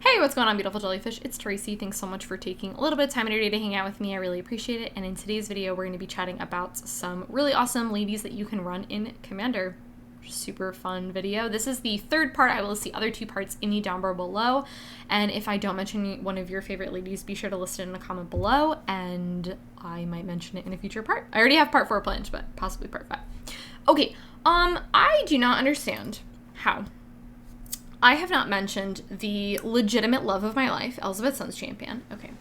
Hey, what's going on, beautiful jellyfish? It's Tracy. Thanks so much for taking a little bit of time in your day to hang out with me. I really appreciate it. And in today's video, we're going to be chatting about some really awesome ladies that you can run in Commander. Super fun video. This is the third part. I will list the other two parts in the down bar below. And if I don't mention one of your favorite ladies, be sure to list it in a comment below, and I might mention it in a future part. I already have part 4 planned, but possibly part 5. Okay, I do not understand how I have not mentioned the legitimate love of my life, Elspeth Sun's Champion. Okay.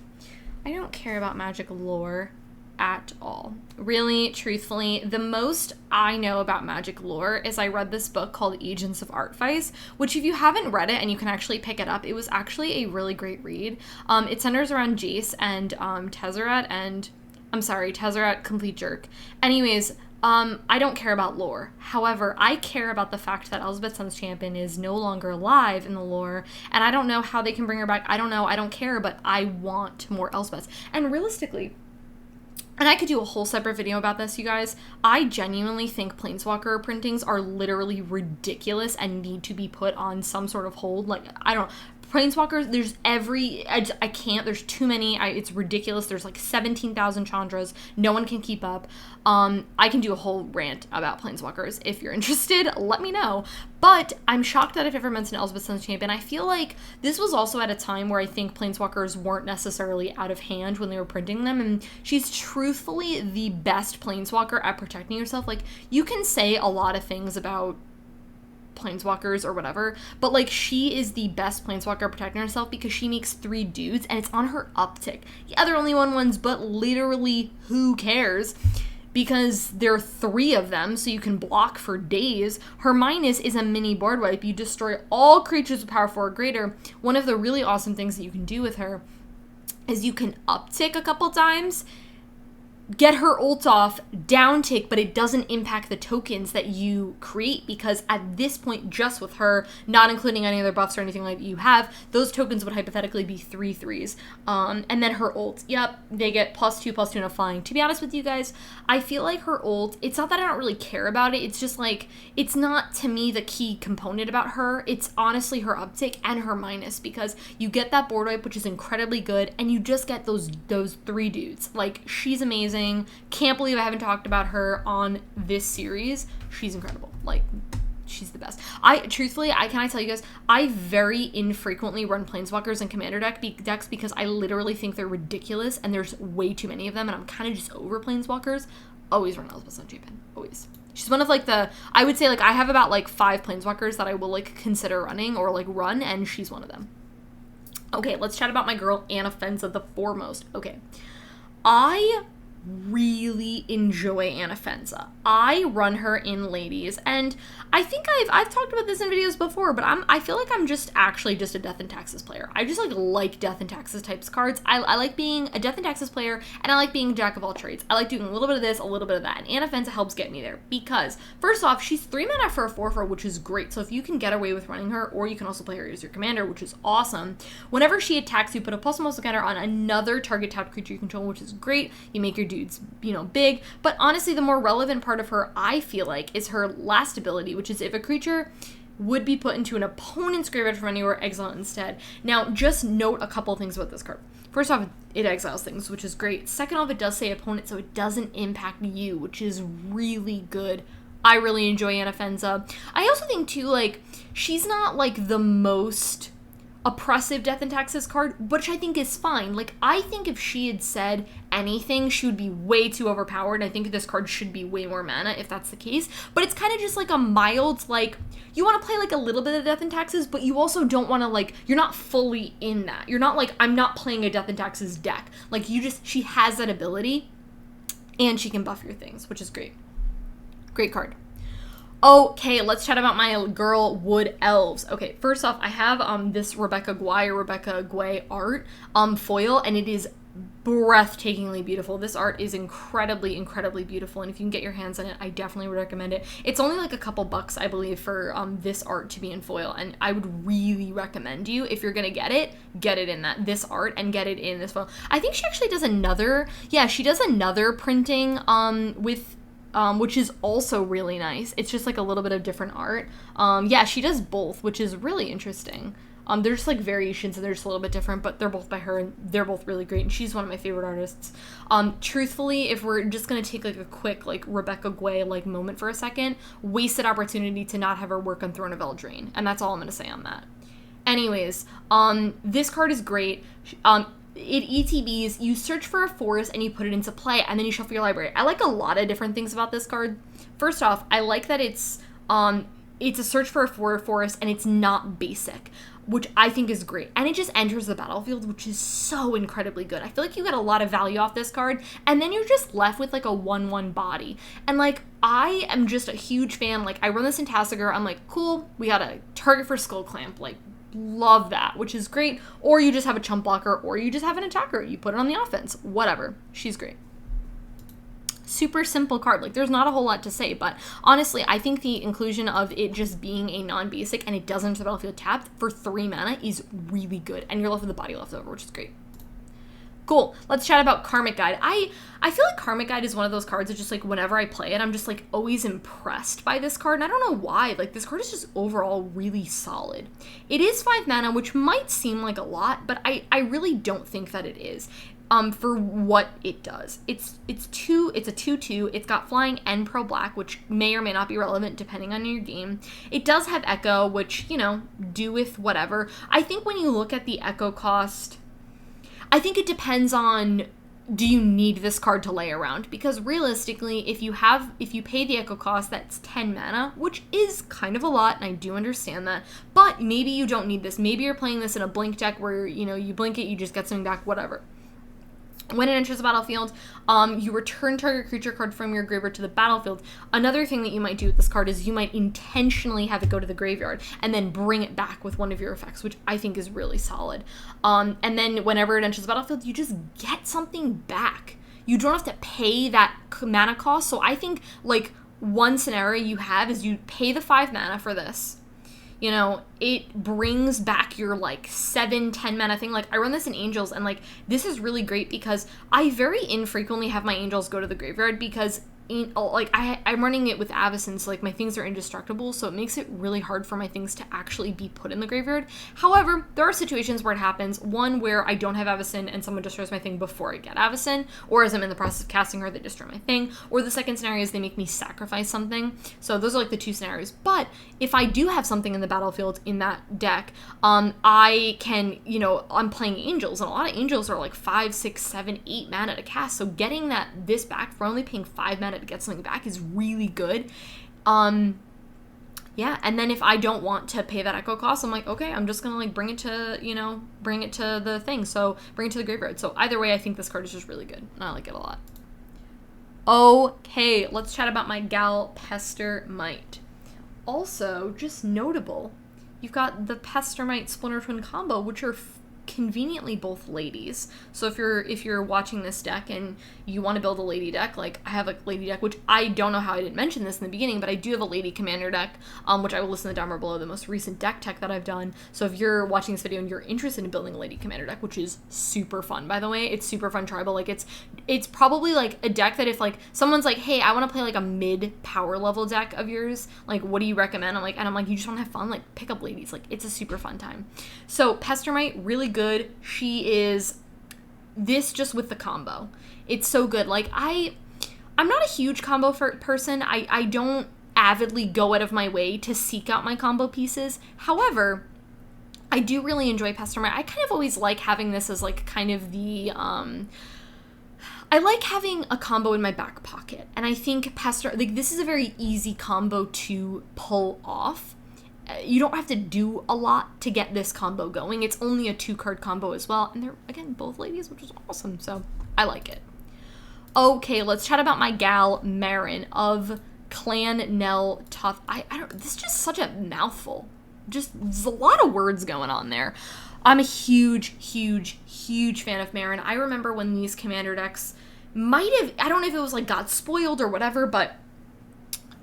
I don't care about magic lore at all. Really, truthfully, the most I know about magic lore is I read this book called Agents of Artvice, which if you haven't read it and you can actually pick it up, it was actually a really great read. It centers around Jace and Tezzeret, complete jerk. Anyways, I don't care about lore. However, I care about the fact that Elspeth Sun's Champion is no longer alive in the lore, and I don't know how they can bring her back. I don't know. I don't care, but I want more Elspeths. And realistically, and I could do a whole separate video about this, you guys, I genuinely think Planeswalker printings are literally ridiculous and need to be put on some sort of hold. Like, I don't... Planeswalkers, there's I can't, there's too many, it's ridiculous. There's like 17,000 Chandras, no one can keep up. I can do a whole rant about Planeswalkers. If you're interested, let me know. But I'm shocked that I've ever mentioned Elspeth Sun's Champion. I feel like this was also at a time where I think Planeswalkers weren't necessarily out of hand when they were printing them, and she's truthfully the best Planeswalker at protecting herself. Like, you can say a lot of things about Planeswalkers or whatever, but like, she is the best Planeswalker protecting herself because she makes 3 dudes and it's on her uptick. Yeah, they're only 1/1s, but literally who cares? Because there are 3 of them, so you can block for days. Her minus is a mini board wipe. You destroy all creatures with power 4 or greater. One of the really awesome things that you can do with her is you can uptick a couple times, get her ult off, down tick, but it doesn't impact the tokens that you create, because at this point, just with her, not including any other buffs or anything like that you have, those tokens would hypothetically be 3/3s. And then her ult, yep, they get +2/+2 and a flying. To be honest with you guys, I feel like her ult, it's not that I don't really care about it, it's just like, it's not to me the key component about her. It's honestly her uptick and her minus, because you get that board wipe, which is incredibly good, and you just get those 3 dudes. Like, she's amazing. Can't believe I haven't talked about her on this series. She's incredible. Like, she's the best. I tell you guys, I very infrequently run Planeswalkers in Commander decks because I literally think they're ridiculous and there's way too many of them, and I'm kind of just over Planeswalkers. Always run Elspeth Sun's Champion. Always. She's one of like I would say like I have about like 5 Planeswalkers that I will like consider running or like run, and she's one of them. Okay, let's chat about my girl Anafenza the foremost. Okay. I really enjoy Anafenza. I run her in ladies, and I think I've talked about this in videos before, but I feel like I'm just actually just a Death and Taxes player. I just like Death and Taxes types cards. I like being a Death and Taxes player, and I like being Jack of all trades. I like doing a little bit of this, a little bit of that, and Anafenza helps get me there because, first off, she's 3 mana for a 4/4, which is great. So if you can get away with running her, or you can also play her as your commander, which is awesome. Whenever she attacks, you put a +1/+1 counter on another target tapped creature you control, which is great. You make your dudes, big. But honestly, the more relevant part of her, I feel like, is her last ability, which is if a creature would be put into an opponent's graveyard from anywhere, exile it instead. Now, just note a couple things about this card. First off, it exiles things, which is great. Second off, it does say opponent, so it doesn't impact you, which is really good. I really enjoy Anafenza. I also think, too, like, she's not, like, the most oppressive Death and Taxes card, which I think is fine. Like, I think if she had said anything, she would be way too overpowered. I think this card should be way more mana if that's the case, but it's kind of just like a mild, like, you want to play like a little bit of Death and Taxes, but you also don't want to, like, you're not fully in that. You're not like, I'm not playing a Death and Taxes deck. Like, she has that ability, and she can buff your things, which is great. Great card. Okay, let's chat about my girl Wood Elves. Okay, first off, I have this Rebecca Guay art foil, and it is breathtakingly beautiful. This art is incredibly, incredibly beautiful, and if you can get your hands on it, I definitely would recommend it. It's only like a couple bucks, I believe, for this art to be in foil, and I would really recommend you, if you're gonna get it in this art and get it in this foil. I think she actually does another printing with which is also really nice. It's just like a little bit of different art. Yeah, she does both, which is really interesting. They're just like variations and they're just a little bit different, but they're both by her and they're both really great, and she's one of my favorite artists. Truthfully, if we're just gonna take like a quick like Rebecca Guay like moment for a second, wasted opportunity to not have her work on Throne of Eldraine, and that's all I'm gonna say on that. Anyways, this card is great. It ETBs, you search for a forest and you put it into play, and then you shuffle your library. I like a lot of different things about this card. First off, I like that it's a search for a forest and it's not basic, which I think is great. And it just enters the battlefield, which is so incredibly good. I feel like you get a lot of value off this card, and then you're just left with like a 1/1 body. And like, I am just a huge fan. Like, I run this in Tasigur. I'm like, cool, we got a target for Skull Clamp. Like, love that, which is great. Or you just have a chump blocker, or you just have an attacker. You put it on the offense. Whatever. She's great. Super simple card. Like, there's not a whole lot to say, but honestly, I think the inclusion of it just being a non-basic and it doesn't enter the battlefield tapped for 3 mana is really good, and you're left with the body left over, which is great. Cool. Let's chat about Karmic Guide. I feel like Karmic Guide is one of those cards that just like whenever I play it, I'm just like always impressed by this card, and I don't know why. Like, this card is just overall really solid. It is 5 mana, which might seem like a lot, but I really don't think that it is. For what it does. It's a 2/2. It's got flying and pro black, which may or may not be relevant depending on your game. It does have echo, which, you know, do with whatever. I think when you look at the echo cost, I think it depends on, do you need this card to lay around? Because realistically, if you pay the echo cost, that's 10 mana, which is kind of a lot, and I do understand that, but maybe you don't need this. Maybe you're playing this in a blink deck where, you know, you blink it, you just get something back, whatever. When it enters the battlefield, you return target creature card from your graveyard to the battlefield. Another thing that you might do with this card is you might intentionally have it go to the graveyard and then bring it back with one of your effects, which I think is really solid. And then whenever it enters the battlefield, you just get something back. You don't have to pay that mana cost. So I think, like, one scenario you have is you pay the 5 mana for this. You know, it brings back your, like, 7-10 mana thing. Like, I run this in Angels, and, like, this is really great because I very infrequently have my Angels go to the graveyard because, I'm running it with Avacyn, so, like, my things are indestructible, so it makes it really hard for my things to actually be put in the graveyard. However, there are situations where it happens. One where I don't have Avacyn and someone destroys my thing before I get Avacyn, or as I'm in the process of casting her, they destroy my thing. Or the second scenario is they make me sacrifice something. So those are, like, the two scenarios. But if I do have something in the battlefield in that deck, I can, you know, I'm playing Angels, and a lot of Angels are, like, 5, 6, 7, 8 mana to cast. So getting this back for only paying 5 mana to get something back is really good. Yeah, and then if I don't want to pay that echo cost, I'm like, okay, I'm just gonna, like, bring it to the thing, so bring it to the graveyard. So either way, I think this card is just really good, and I like it a lot. Okay, let's chat about my gal Pestermite. Also, just notable, you've got the Pestermite Splinter Twin combo, which are conveniently both ladies. So if you're watching this deck and you want to build a lady deck, like I have a lady deck, which I don't know how I didn't mention this in the beginning, but I do have a lady commander deck, which I will list in the down below, the most recent deck tech that I've done. So if you're watching this video and you're interested in building a lady commander deck, which is super fun, by the way, it's super fun tribal. Like, it's probably like a deck that if, like, someone's like, hey, I want to play like a mid power level deck of yours, like, what do you recommend? I'm like, you just want to have fun, like, pick up ladies. Like, it's a super fun time. So Pestermite, really good. She is this just with the combo. It's so good. Like, I'm not a huge combo person. I don't avidly go out of my way to seek out my combo pieces. However, I do really enjoy Pestermite. I kind of always like having this as, like, kind of the I like having a combo in my back pocket. And I think this is a very easy combo to pull off. You don't have to do a lot to get this combo going. It's only a 2-card combo as well. And they're, again, both ladies, which is awesome. So I like it. Okay, let's chat about my gal Meren of Clan Nell Toth. I don't, this is just such a mouthful. Just, there's a lot of words going on there. I'm a huge, huge, huge fan of Meren. I remember when these commander decks I don't know if it was, like, got spoiled or whatever, but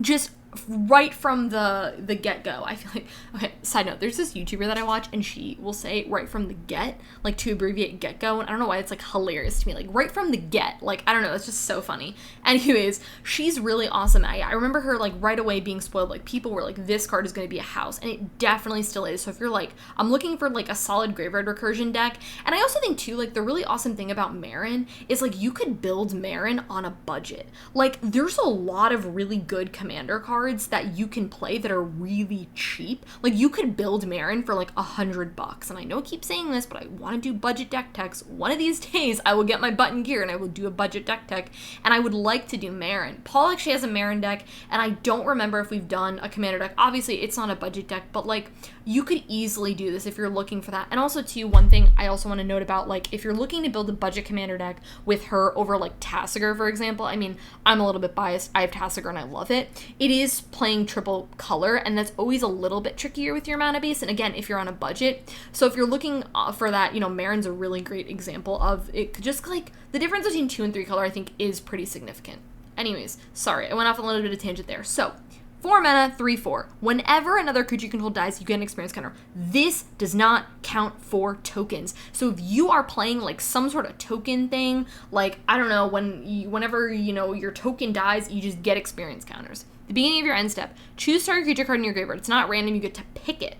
just right from the get-go. I feel like, okay, side note, there's this YouTuber that I watch, and she will say right from the get, like, to abbreviate get-go, and I don't know why, it's, like, hilarious to me, like, right from the get, like, I don't know, it's just so funny. Anyways, she's really awesome. I remember her, like, right away being spoiled, like, people were like, this card is going to be a house, and it definitely still is. So if you're like, I'm looking for, like, a solid graveyard recursion deck, and I also think, too, like, the really awesome thing about Meren is, like, you could build Meren on a budget. Like, there's a lot of really good commander cards that you can play that are really cheap. Like, you could build Meren for like $100, and I know I keep saying this, but I want to do budget deck techs. One of these days I will get my button gear and I will do a budget deck tech, and I would like to do Meren. Paul actually has a Meren deck, and I don't remember if we've done a commander deck. Obviously it's not a budget deck, but like, you could easily do this if you're looking for that. And also, too, one thing I also want to note about, like, if you're looking to build a budget commander deck with her over, like, Tasigur, for example, I mean, I'm a little bit biased. I have Tasigur and I love it. It is playing triple color, and that's always a little bit trickier with your mana base, and again, if you're on a budget. So if you're looking for that, you know, Meren's a really great example of it. Just, like, the difference between 2 and 3 color, I think, is pretty significant. Anyways, sorry, I went off a little bit of a tangent there. So, 4 mana, 3/4. Whenever another creature you control dies, you get an experience counter. This does not count for tokens. So if you are playing like some sort of token thing, like, I don't know, whenever, you know, your token dies, you just get experience counters. The beginning of your end step, choose target creature card in your graveyard. It's not random, you get to pick it.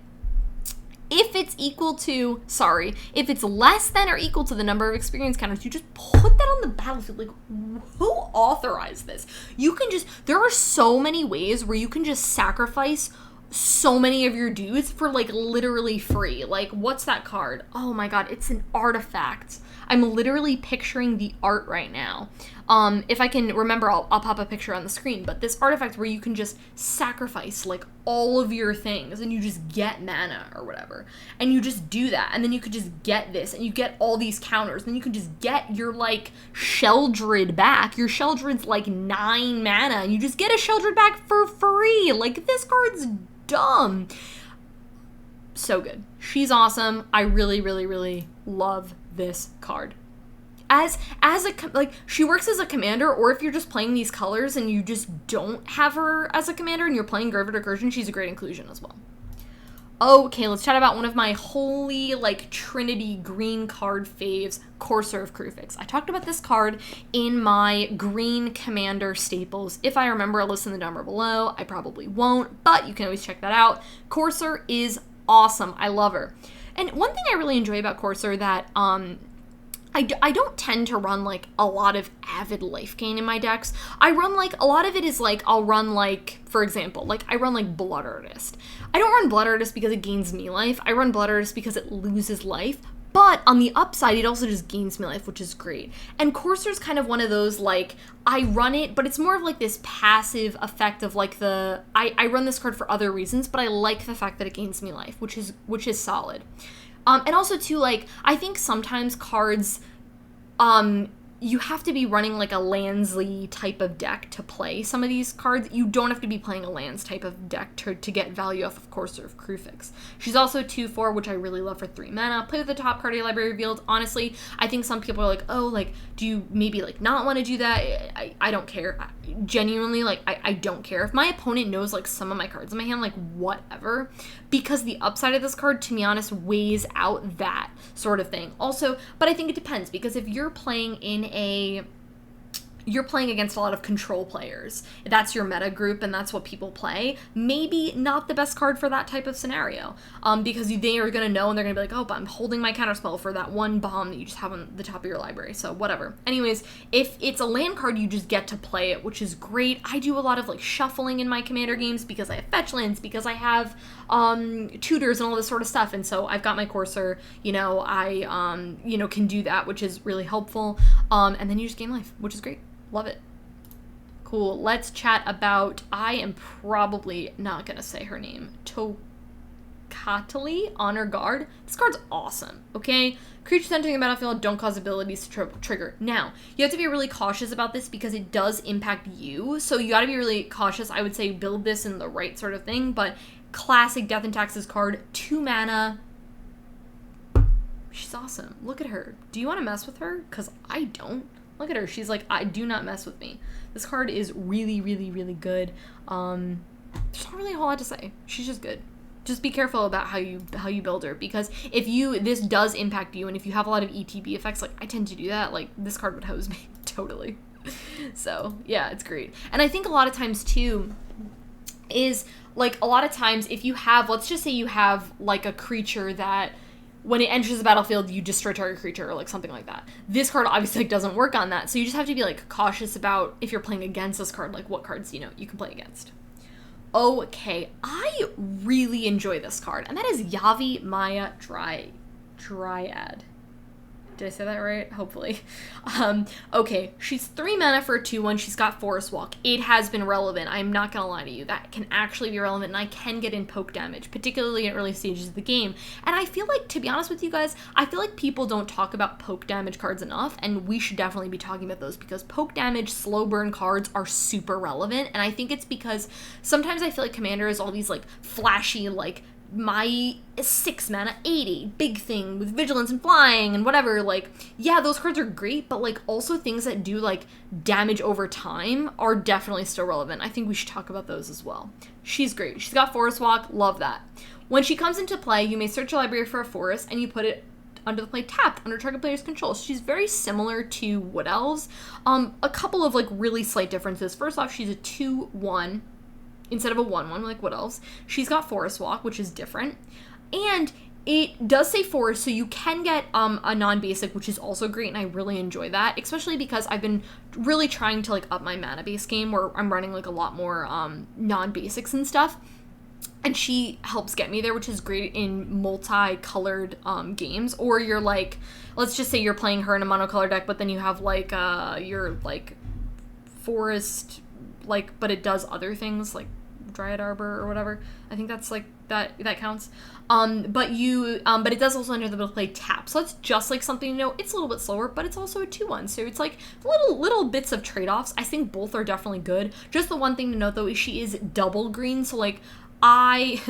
If it's less than or equal to the number of experience counters, you just put that on the battlefield. Like, who authorized this? There are so many ways where you can just sacrifice so many of your dudes for, like, literally free. Like, what's that card? Oh my god, it's an artifact. I'm literally picturing the art right now. If I can remember, I'll pop a picture on the screen, but this artifact where you can just sacrifice, like, all of your things, and you just get mana or whatever, and you just do that, and then you could just get this, and you get all these counters, and then you can just get your, like, Sheldred back. Your Sheldred's, like, 9 mana, and you just get a Sheldred back for free. Like, this card's dumb. So good. She's awesome. I really, really, really love this card. She works as a commander, or if you're just playing these colors and you just don't have her as a commander and you're playing Graveyard Recursion, she's a great inclusion as well. Okay, let's chat about one of my holy, like, Trinity green card faves, Corser of Kruphix. I talked about this card in my green commander staples. If I remember, I'll list in the number below. I probably won't, but you can always check that out. Corser is awesome. I love her. And one thing I really enjoy about Corser that, I don't tend to run, like, a lot of Avid Life Gain in my decks. I run, like, a lot of it is, like, I'll run, like, for example, like, I run, like, Blood Artist. I don't run Blood Artist because it gains me life. I run Blood Artist because it loses life. But on the upside, it also just gains me life, which is great. And Corser's kind of one of those, like, I run it, but it's more of, like, this passive effect of, like, I run this card for other reasons, but I like the fact that it gains me life, which is solid. And also, too, like, I think sometimes cards, you have to be running, like, a Landsly type of deck to play some of these cards. You don't have to be playing a lands type of deck to get value off of Corser of Kruphix. She's also 2/4, which I really love for 3 mana. Play with the top card of your library revealed. Honestly, I think some people are like, oh, like, do you maybe, like, not want to do that? I don't care. Genuinely, like, I don't care. If my opponent knows, like, some of my cards in my hand, like, whatever. Because the upside of this card, to be honest, weighs out that sort of thing. Also, but I think it depends, because if you're playing against a lot of control players, that's your meta group and that's what people play, maybe not the best card for that type of scenario, because they are going to know and they're going to be like, oh, but I'm holding my counterspell for that one bomb that you just have on the top of your library, so whatever. Anyways, if it's a land card, you just get to play it, which is great. I do a lot of, like, shuffling in my commander games because I have fetch lands, because I have tutors and all this sort of stuff, and so I've got my Corser, you know, I can do that, which is really helpful, and then you just gain life, which is great. Love it. Cool. Let's chat about, I am probably not going to say her name, Tocatli, Honor Guard. This card's awesome, okay? Creatures entering the battlefield don't cause abilities to trigger. Now, you have to be really cautious about this because it does impact you, so you got to be really cautious. I would say build this in the right sort of thing, but classic Death and Taxes card, 2 mana. She's awesome. Look at her. Do you want to mess with her? Because I don't. Look at her. She's like, I do not mess with me. This card is really, really, really good. there's not really a whole lot to say. She's just good. Just be careful about how you build her, because if this does impact you, and if you have a lot of ETB effects, like I tend to do that, like this card would hose me totally. So yeah, it's great. And I think a lot of times too is like a lot of times if you have, let's just say you have like a creature that when it enters the battlefield you destroy target creature or like something like that. This card obviously like doesn't work on that, so you just have to be like cautious about if you're playing against this card, like what cards you can play against. Okay, I really enjoy this card, and that is Yavimaya Dryad. Did I say that right? Hopefully. Okay, she's 3 mana for a 2/1. She's got Forest Walk. It has been relevant. I'm not gonna lie to you. That can actually be relevant, and I can get in poke damage, particularly in early stages of the game. And I feel like, to be honest with you guys, I feel like people don't talk about poke damage cards enough, and we should definitely be talking about those, because poke damage, slow burn cards are super relevant, and I think it's because sometimes I feel like Commander is all these, like, flashy, like, my 6 mana 80 big thing with vigilance and flying and whatever, like, yeah, those cards are great, but like also things that do like damage over time are definitely still relevant. I think we should talk about those as well. She's great. She's got Forest Walk, love that. When she comes into play, you may search your library for a forest and you put it under the play tapped under target player's control. So she's very similar to Wood Elves. A couple of like really slight differences. First off, she's a 2/1 instead of a 1/1 like Wood Elves. She's got Forest Walk, which is different. And it does say forest, so you can get a non-basic, which is also great, and I really enjoy that, especially because I've been really trying to like up my mana base game where I'm running like a lot more non-basics and stuff. And she helps get me there, which is great in multicolored games. Or you're like, let's just say you're playing her in a monocolor deck, but then you have like your like forest, like, but it does other things like Dryad Arbor or whatever. I think that's like that counts. But it does also enter the play tap. So that's just like something, it's a little bit slower, but it's also a 2/1. So it's like little bits of trade-offs. I think both are definitely good. Just the one thing to note though is she is double green. So like I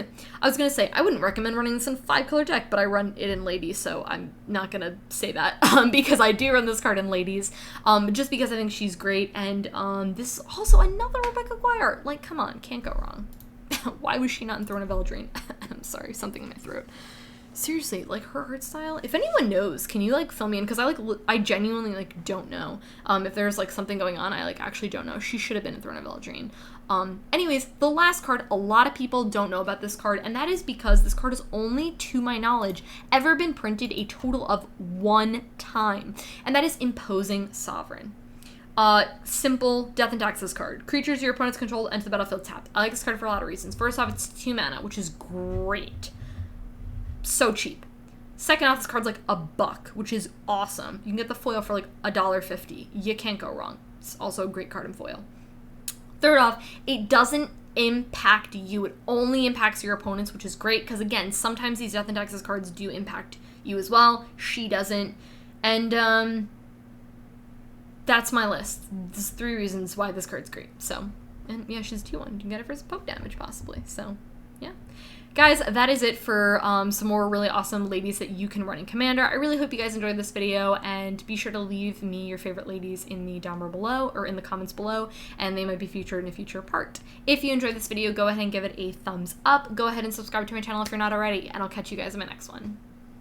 was gonna say I wouldn't recommend running this in 5-color deck, but I run it in ladies, so I'm not gonna say that because I do run this card in ladies, just because I think she's great. And this is also another Rebecca Guire. Like, come on, can't go wrong. Why was she not in Throne of Eldraine? I'm sorry, something in my throat. Seriously, like her art style. If anyone knows, can you like fill me in? Because I genuinely like don't know. If there's like something going on, I like actually don't know. She should have been in Throne of Eldraine. Anyways, the last card, a lot of people don't know about this card, and that is because this card has only, to my knowledge, ever been printed a total of 1 time, and that is Imposing Sovereign. Simple death and taxes card. Creatures your opponent's control enter the battlefield tapped. I like this card for a lot of reasons. First off, it's 2 mana, which is great. So cheap. Second off, this card's like $1, which is awesome. You can get the foil for like $1.50. You can't go wrong. It's also a great card in foil. Third off, it doesn't impact you. It only impacts your opponents, which is great because, again, sometimes these Death and Taxes cards do impact you as well. She doesn't. And that's my list. There's 3 reasons why this card's great. So, and yeah, she's 2/1. You can get it for some poke damage, possibly. So, yeah. Guys, that is it for some more really awesome ladies that you can run in Commander. I really hope you guys enjoyed this video, and be sure to leave me your favorite ladies in the down bar below, or in the comments below, and they might be featured in a future part. If you enjoyed this video, go ahead and give it a thumbs up. Go ahead and subscribe to my channel if you're not already, and I'll catch you guys in my next one.